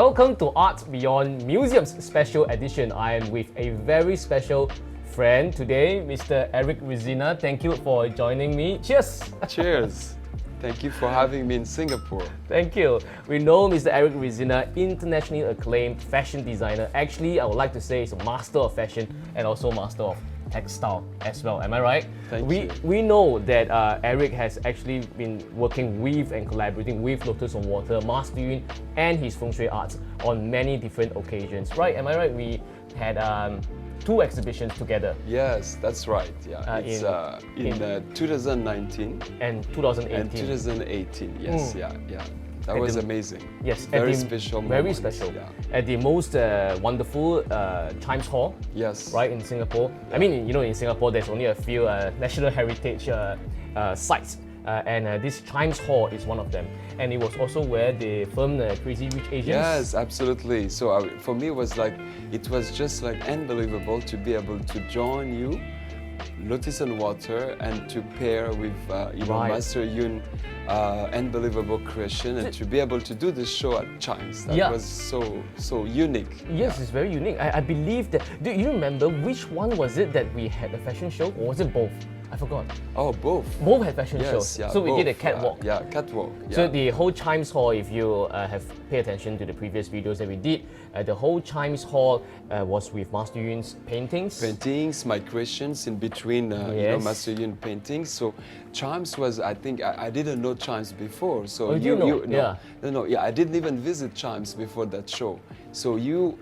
Welcome to Art Beyond Museum's special edition. I am with a very special friend today, Mr. Eric Raisina. Thank you for joining me. Cheers! Cheers! Thank you for having me in Singapore. Thank you. We know Mr. Eric Raisina, internationally acclaimed fashion designer. Actually, I would like to say he's a master of fashion and also master of textile as well. Am I right? Thank you. We know that Eric has actually been working with and collaborating with Lotus on Water, Master Yun, and his Fengshui arts on many different occasions. Right? Am I right? We had 2 exhibitions together. Yes, that's right. Yeah, it's in 2019 and 2018. And 2018. Yes, yeah. That was amazing. Yes, very special. Very special. Yeah. At the most wonderful Chimes Hall. Yes. Right in Singapore. Yeah. I mean, in Singapore, there's only a few national heritage sites, and this Chimes Hall is one of them. And it was also where they filmed Crazy Rich Asians. Yes, absolutely. So for me, it was just like unbelievable to be able to join you, Lotus on Water, and to pair with Master Yun, unbelievable creation, and to be able to do the show at Chimes. That was so unique. Yes, it's very unique. I believe that. Do you remember which one was it that we had a fashion show, or was it both? I forgot. Oh, both. Both had fashion shows. Yeah, so we both, did a catwalk. Yeah, catwalk. Yeah. So the whole Chimes Hall, if you have paid attention to the previous videos that we did, the whole Chimes Hall was with Master Yun's paintings. Paintings, my creations in between, Master Yun paintings. So Chimes was, I think, I didn't know Chimes before. So I didn't even visit Chimes before that show. So you.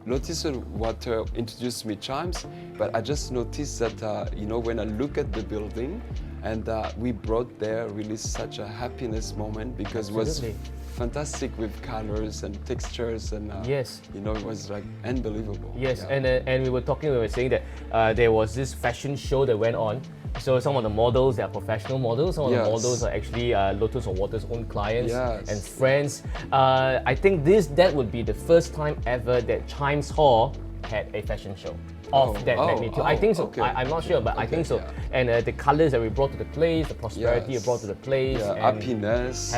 Lotus on Water introduced me Chimes, but I just noticed that when I look at the building, and we brought there really such a happiness moment because Absolutely. It was fantastic with colors and textures, and it was like unbelievable. Yes, yeah. And we were saying that there was this fashion show that went on. So some of the models, they are professional models. Some of the models are actually Lotus on Water's own clients and friends. I think that would be the first time ever that Chimes Hall had a fashion show of that magnitude. I think so. Okay. I'm not sure, but I think so. Yeah. And the colors that we brought to the place, the prosperity we brought to the place, and happiness,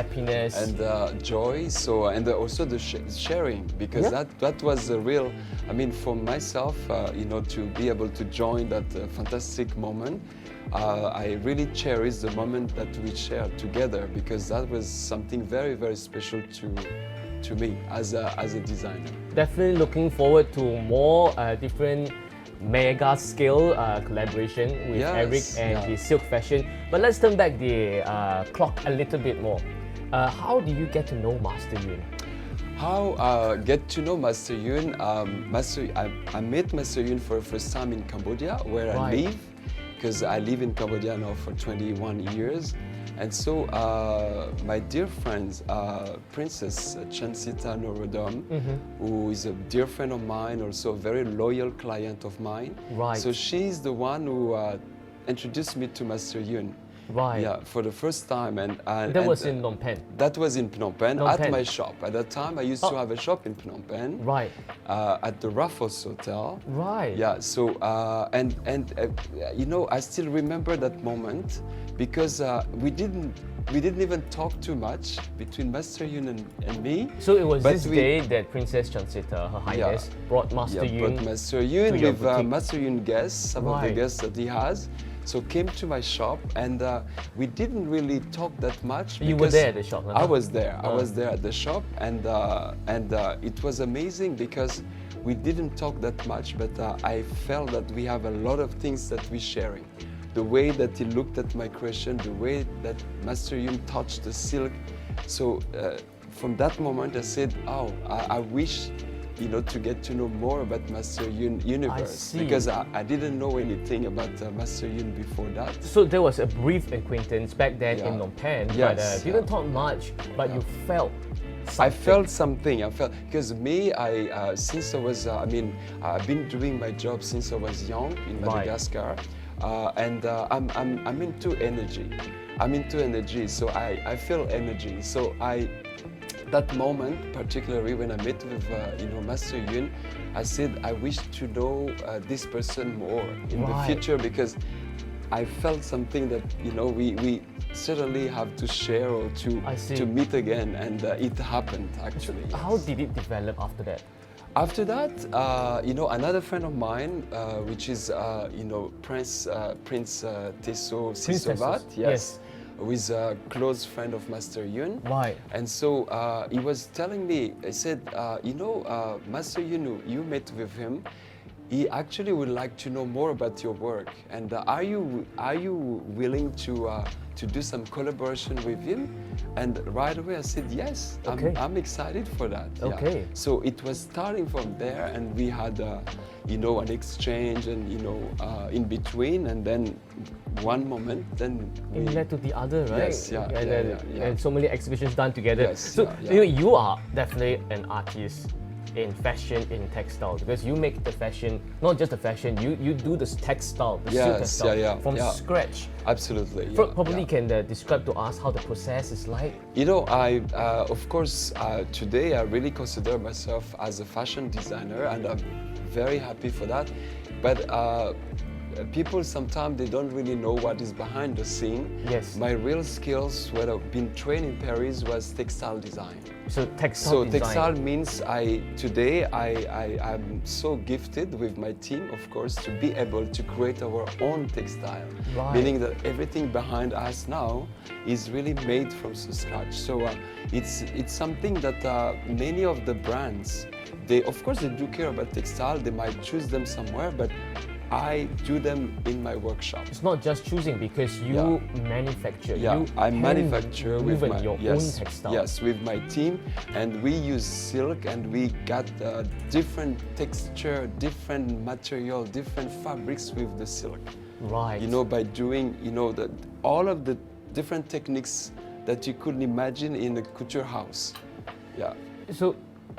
and joy. So and also the sharing, because that was a real. I mean, for myself, to be able to join that fantastic moment. I really cherish the moment that we shared together, because that was something very, very special to me as a designer. Definitely looking forward to more different mega scale collaboration with Eric and his silk fashion. But let's turn back the clock a little bit more. How do you get to know Master Yun? How get to know Master Yun? I met Master Yun for the first time in Cambodia, where I live. Because I live in Cambodia now for 21 years. And so my dear friend, Princess Chansita Norodom, who is a dear friend of mine, also a very loyal client of mine. Right. So she's the one who introduced me to Master Yun. Right. Yeah, for the first time. And that was in Phnom Penh? That was in Phnom Penh, at my shop. At that time, I used to have a shop in Phnom Penh. Right. At the Raffles Hotel. Right. Yeah, so, I still remember that moment, because we didn't even talk too much between Master Yun and me. So it was this day that Princess Chansita, Her Highness, brought Master Yun. Brought Master Yun with Master Yun guests, some of the guests that he has. So came to my shop, and we didn't really talk that much. You were there at the shop? I was there. I was there at the shop, and it was amazing because we didn't talk that much, but I felt that we have a lot of things that we're sharing. The way that he looked at my creation, the way that Master Yun touched the silk. So from that moment, I said, I wish to get to know more about Master Yun universe, because I didn't know anything about Master Yun before that. So there was a brief acquaintance back then in Phnom Penh, but didn't talk much, but you felt something. I felt something. Because me, since I was, I've been doing my job since I was young in Madagascar, and I'm into energy. So I feel energy. So that moment, particularly when I met with Master Yun, I said I wish to know this person more in the future, because I felt something that, you know, we certainly have to share or to meet again, and it happened actually. So how did it develop after that? After that, you know, another friend of mine, which is, you know, Prince Tesso Sisovat, yes, who is a close friend of Master Yun. Right. And so he was telling me, he said, you know, Master Yun, you met with him. He actually would like to know more about your work. And are you willing to do some collaboration with him? And right away I said yes. Okay. I'm excited for that. Okay. Yeah. So it was starting from there, and we had you know, an exchange, and you know, in between, and then one moment, then it led to the other, right? Yes, yeah, and so many exhibitions done together. Yes, so you know, you are definitely an artist in fashion, in textile, because you make the fashion, not just the fashion, you do this textile, the silk textile from scratch. Absolutely. Probably can describe to us how the process is like. You know, I of course today I really consider myself as a fashion designer, and I'm very happy for that. But people sometimes they don't really know what is behind the scene. Yes. My real skills, when I've been trained in Paris, was textile design. So textile design. Textile means I'm so gifted with my team, of course, to be able to create our own textile. Right. Meaning that everything behind us now is really made from scratch. So it's something that many of the brands, they of course they do care about textile. They might choose them somewhere, but I do them in my workshop. It's not just choosing, because you manufacture. Yeah, I manufacture with my own textile. Yes, with my team, and we use silk, and we got different texture, different material, different fabrics with the silk. Right. You know, by doing, you know, all of the different techniques that you could imagine in a couture house. Yeah. So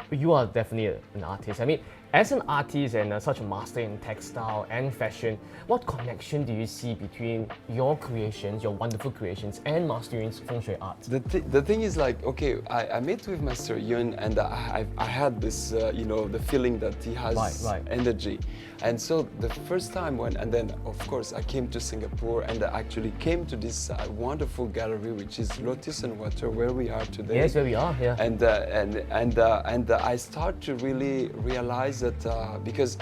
you are definitely an artist. I mean, as an artist and such a master in textile and fashion, what connection do you see between your creations, your wonderful creations, and Master Yun's Feng Shui art? The thing is, like, okay, I met with Master Yun, and I had this, you know, the feeling that he has energy. And so the first time and then of course I came to Singapore, and I actually came to this wonderful gallery, which is Lotus and Water, where we are today. Yes, where we are, yeah. And I start to really realize that because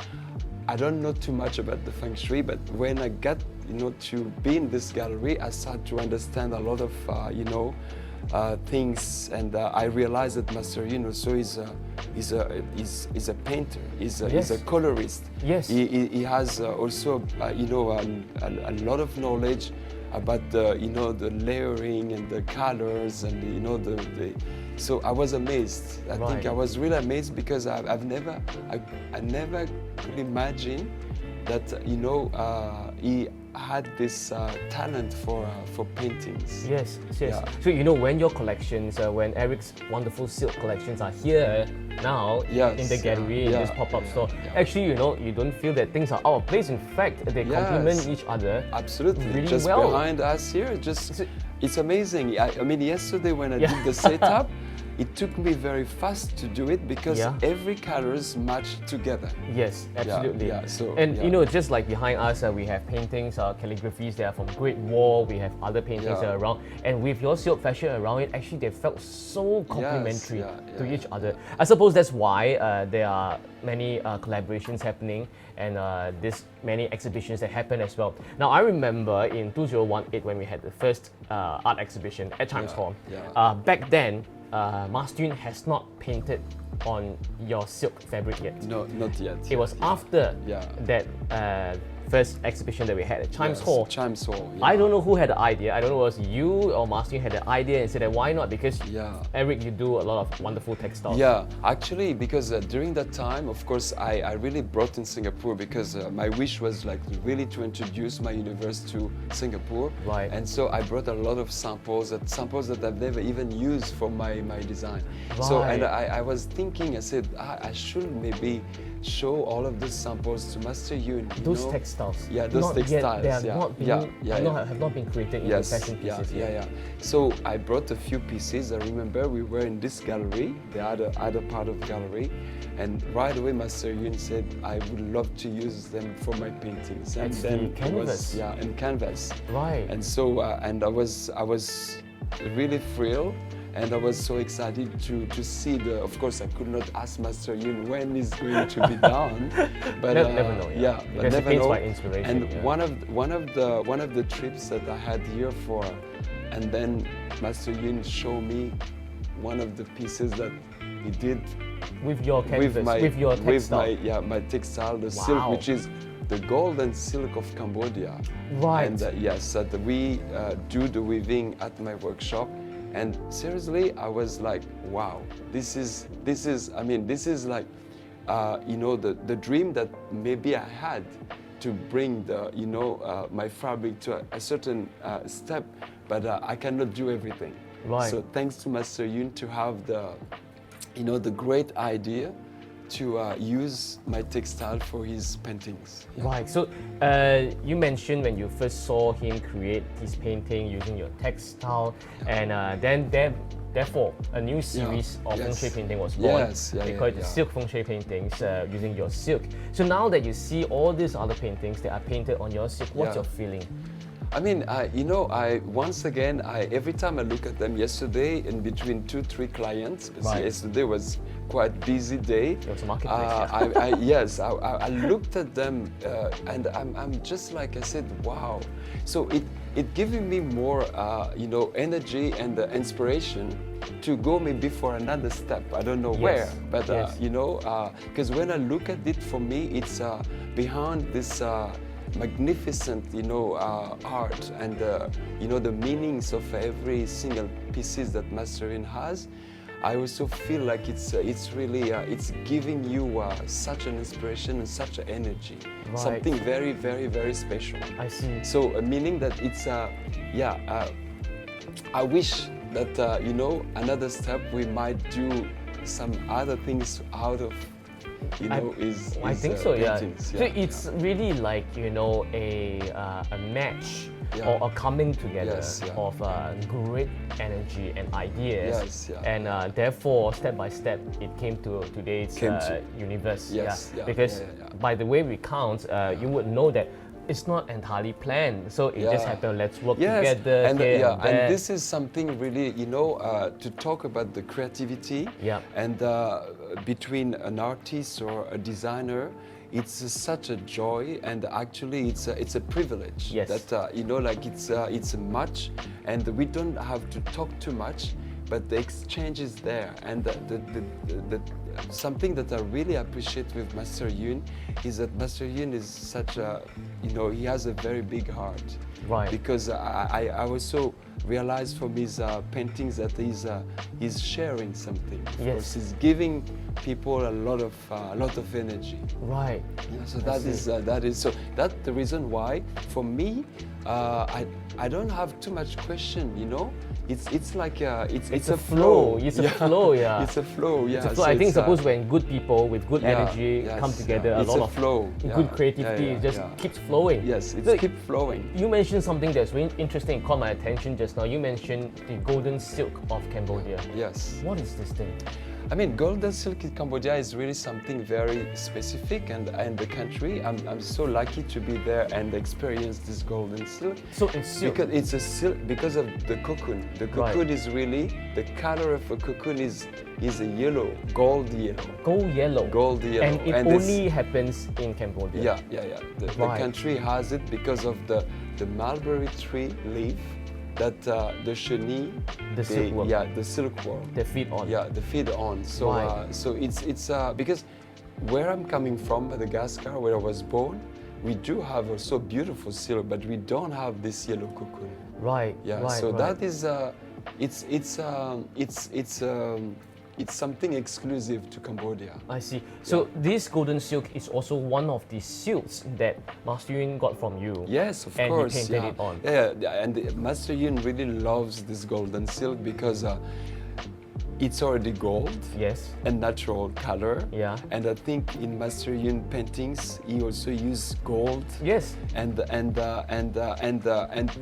I don't know too much about the Feng Shui, but when I got, you know, to be in this gallery, I started to understand a lot of, you know, things, and I realized that Master Yun also is a painter, he's a colorist. Yes. He has also, you know, a lot of knowledge about the, you know, the layering and the colors, and you know, so I was amazed. I think I was really amazed, because I never could imagine that, you know, he had this talent for paintings. Yes. Yeah. So you know, when your collections, when Eric's wonderful silk collections are here now in the gallery, in this pop-up store, actually, you know, you don't feel that things are out of place. In fact, they complement each other. Absolutely. Really just well. Behind us here, it's amazing. I mean, yesterday when I did the setup, it took me very fast to do it, because every colors match together. Yes, absolutely. You know, just like behind us, we have paintings, calligraphies that are from Great Wall. We have other paintings around, and with your silk fashion around it, actually they felt so complementary to each other. I suppose that's why there are many collaborations happening, and this many exhibitions that happen as well. Now, I remember in 2018 when we had the first art exhibition at Times Hall. Back then, Master Yun has not painted on your silk fabric yet. No, not yet. It was after that first exhibition that we had at Chimes Hall. Chimes Hall. I don't know who had the idea. I don't know if it was you or Master Yun had the idea and said that why not? Because Eric, you do a lot of wonderful textiles. Yeah, actually, because during that time, of course, I really brought in Singapore, because my wish was like really to introduce my universe to Singapore. Right. And so I brought a lot of samples that I've never even used for my design. Right. So, and I was thinking, I said, I should maybe show all of the samples to Master Yun. Those textiles. Yeah, those not textiles. Yet, they have not been created into fashion pieces yet. So I brought a few pieces. I remember we were in this gallery, the other part of the gallery, and right away Master Yun said, I would love to use them for my paintings. And then canvas. And canvas. Right. And so, and I was really thrilled. And I was so excited to see of course I could not ask Master Yun when it's going to be done, but never know. But never know. By inspiration. And one of the trips that I had here for, and then Master Yun showed me one of the pieces that he did with your canvas, with your textile. My textile, the silk, which is the golden silk of Cambodia. Right. And yes, that we do the weaving at my workshop. And seriously, I was like, wow, this is like, the dream that maybe I had to bring my fabric to a certain step, but I cannot do everything. Right. So thanks to Master Yun to have the great idea to use my textile for his paintings. Right. So you mentioned when you first saw him create his painting using your textile, and then therefore a new series of Feng Shui painting was born. They call it silk Feng Shui paintings using your silk. So now that you see all these other paintings that are painted on your silk, what's your feeling? I mean, once again, every time I look at them, yesterday in between 2-3 clients, because yesterday was quite busy day. It was a marketplace. I looked at them and I'm just like I said, wow. So it giving me more, energy and inspiration to go maybe for another step. I don't know where, but because when I look at it, for me, it's behind this. Magnificent, art and the meanings of every single pieces that Master Yun has. I also feel like it's really it's giving you such an inspiration and such an energy, something very, very, very special. I see. So meaning that it's I wish that another step we might do some other things out of. I think so. So it's really like a match or a coming together of great energy and ideas, and therefore step by step it came to today's universe. Because by the way we count, you would know that it's not entirely planned, so it just happened. Let's work together. And and this is something really, to talk about the creativity and between an artist or a designer. It's such a joy, and actually it's a privilege that it's a match, and we don't have to talk too much, but the exchange is there. And the something that I really appreciate with Master Yun is that Master Yun is such a, he has a very big heart. Right. Because I also realized from his paintings that he's sharing something. Of course, he's giving people a lot of energy. Right. Yeah, so that is so that's the reason why for me I don't have too much question. It's like it's a flow. It's a flow. It's a flow. It's a flow. I think suppose when good people with good energy come together, a lot of flow. Good creativity just keeps flowing. Yes, it keeps flowing. You mentioned something that's really interesting, caught my attention just now. You mentioned the golden silk of Cambodia. Yes. What is this thing? I mean, golden silk in Cambodia is really something very specific, and the country, I'm so lucky to be there and experience this golden silk. So it's silk? Because it's a silk, because of the cocoon. The cocoon is really, the color of a cocoon is a yellow, gold yellow. Gold yellow? Gold yellow. And it only happens in Cambodia? Yeah. The country has it because of the mulberry tree leaf. That the chenille, the silkworm, the silkworm, they feed on. Yeah, they feed on. So so it's because where I'm coming from, Madagascar, where I was born, we do have also beautiful silk, but we don't have this yellow cocoon. Right. Yeah. So that is it's something exclusive to Cambodia. I see. So this golden silk is also one of the silks that Master Yun got from you. Yes, of course. And he painted it on. Yeah, and Master Yun really loves this golden silk because it's already gold. Yes. And natural color. Yeah. And I think in Master Yun paintings, he also used gold. Yes. And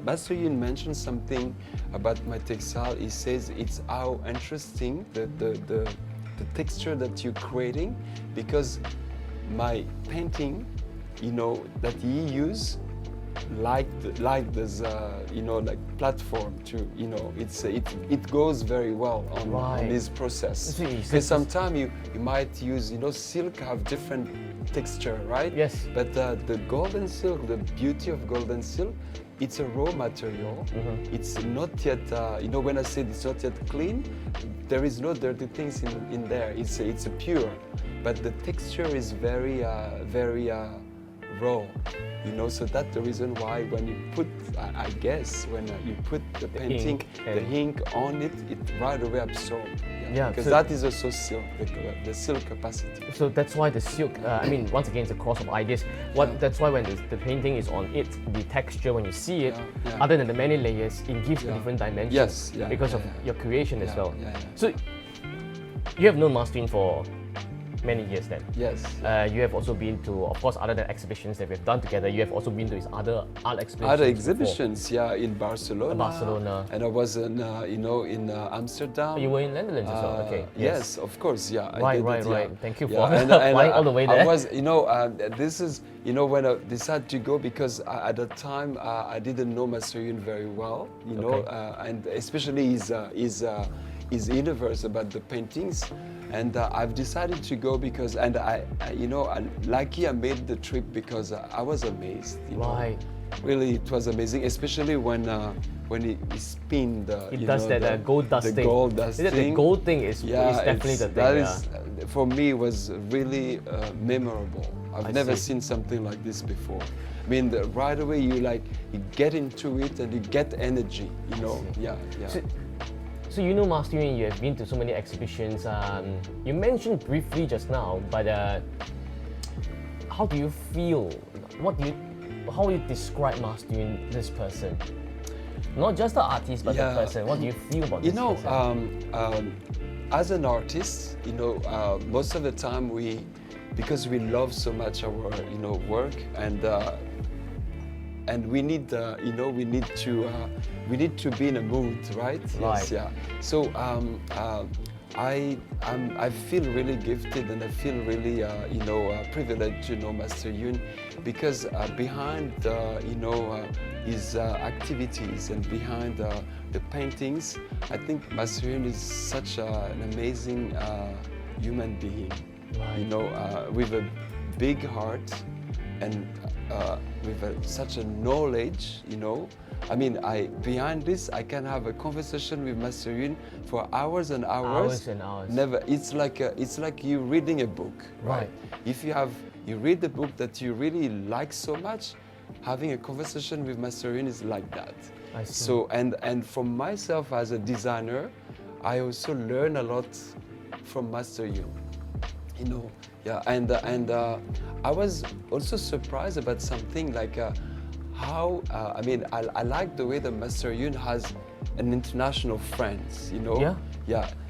Master Yun mentioned something about my textile. He says it's how interesting the texture that you're creating, because my painting, you know, that he used, like this, you know, like platform to, you know, it goes very well on this process. Because sometimes you might use, you know, silk have different texture, right? Yes. But the golden silk, the beauty of golden silk, it's a raw material. It's not yet, you know, when I said it's not yet clean, there is no dirty things in there. It's a pure, but the texture is very raw, you know. So that's the reason why when you put, I guess, when you put the painting, the ink on it, it right away absorbs. Yeah, because so that is also silk, the silk capacity. So that's why the silk, I mean, once again, it's a cross of ideas. That's why when the painting is on it, the texture, when you see it, other than the many layers, it gives a different dimension because of your creation as well. So you have known Master Yun for many years then. Yes. You have also been to, of course, other than exhibitions that we've done together, you have also been to his other art exhibitions. Other exhibitions, before. in Barcelona. And I was in, you know, in Amsterdam. You were in Netherlands as well, okay. Yes, of course, Right. Thank you for flying all the way there. I was, you know, this is, you know, when I decided to go, because at the time I didn't know Master Yun very well, you know, and especially his universe about the paintings. And I've decided to go because, and you know, lucky I made the trip because I was amazed. You know? Really, it was amazing, especially when he spinned the. It does that gold dust thing. The gold dust thing. The gold thing is definitely the thing. That is, for me, was really memorable. I've never seen something like this before. I mean, right away you get into it and you get energy. You know, So you know Master Yun, you have been to so many exhibitions. You mentioned briefly just now, but how do you feel? How would you describe Master Yun, this person? Not just the artist, but the person. What do you feel about this person? As an artist, you know, most of the time because we love so much our, you know, work, and we need, you know, we need to be in a mood, right? Yes, yeah. So I feel really gifted, and I feel really, you know, privileged to know Master Yun, because behind, you know, his activities and behind the paintings, I think Master Yun is such an amazing human being, you know, with a big heart and with such a knowledge, you know. I mean, behind this, I can have a conversation with Master Yun for hours and hours. Hours and hours. Never. It's like you reading a book, right? If you read the book that you really like so much, having a conversation with Master Yun is like that. I see. So and for myself as a designer, I also learn a lot from Master Yun. You know, and I was also surprised about something like how I mean, I like the way that Master Yun has an international friends. You know,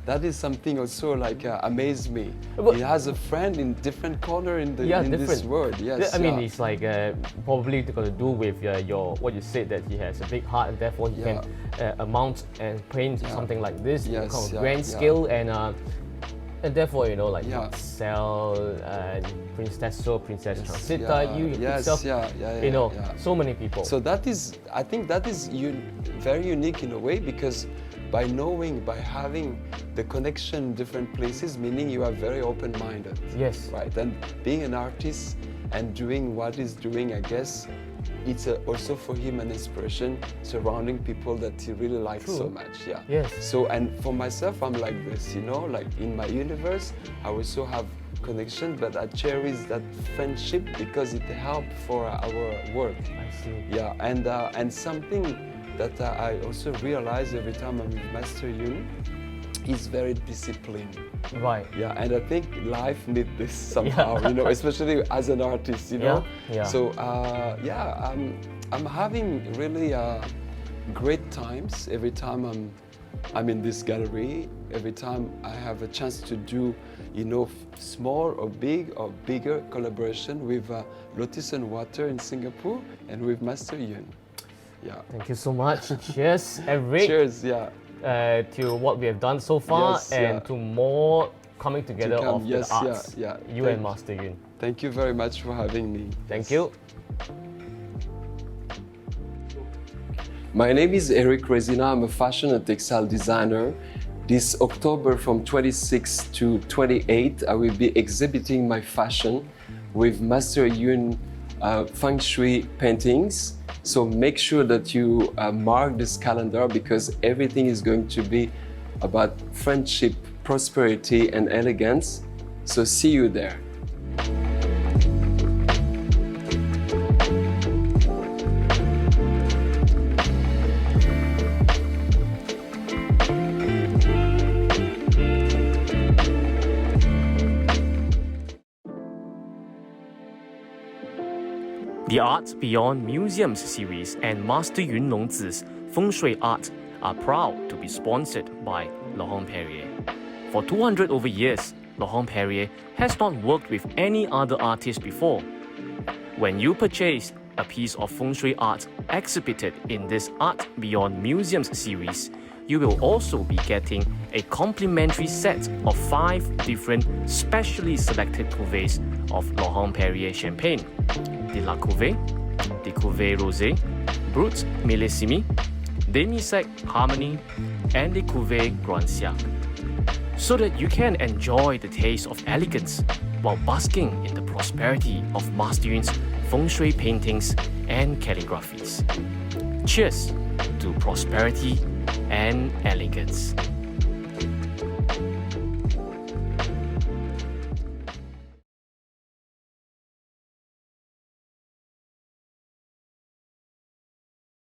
that is something also like amazed me. He has a friend in different corner in this world. Yes, I mean, it's like probably got to do with what you said, that he has a big heart and therefore he can amount and paint something like this, kind of grand scale and therefore, you know, like Marcel, Princess Transita, you yourself, you know, so many people. So I think that is very unique in a way, because by having the connection in different places, meaning you are very open-minded. Yes. Right, and being an artist and doing what he's doing, I guess, it's also for him an inspiration, surrounding people that he really likes so much. Yes. So, and for myself, I'm like this, you know, like in my universe, I also have connection, but I cherish that friendship because it helped for our work. I see. Yeah, and something that I also realize every time I'm with Master Yun, he's very disciplined. Right. Yeah, and I think life needs this somehow, you know, especially as an artist, you know. So I'm having really great times every time I'm in this gallery. Every time I have a chance to do, small or bigger collaboration with Lotus and Water in Singapore and with Master Yun. Yeah. Thank you so much. Cheers, Eric. Cheers, yeah. To what we have done so far and to more coming together of the arts. You and Master Yun. Thank you very much for having me. Thank you. My name is Eric Raisina. I'm a fashion and textile designer. This October from 26 to 28, I will be exhibiting my fashion with Master Yun Fengshui paintings. So make sure that you mark this calendar because everything is going to be about friendship, prosperity, and elegance. So see you there. The Arts Beyond Museums series and Master Yun Longzi's Feng Shui art are proud to be sponsored by Laurent-Perrier. For 200 over years, Laurent-Perrier has not worked with any other artist before. When you purchase a piece of Feng Shui art exhibited in this Art Beyond Museums series, you will also be getting a complimentary set of 5 different specially selected cuvées of Laurent-Perrier champagne. The La Cuvée, the Cuvée Rosé, Brut Millésimé, Demi-Sec Harmony, and the Cuvée Siècle, so that you can enjoy the taste of elegance while basking in the prosperity of Master Yun's Feng Shui paintings and calligraphies. Cheers to prosperity and elegance.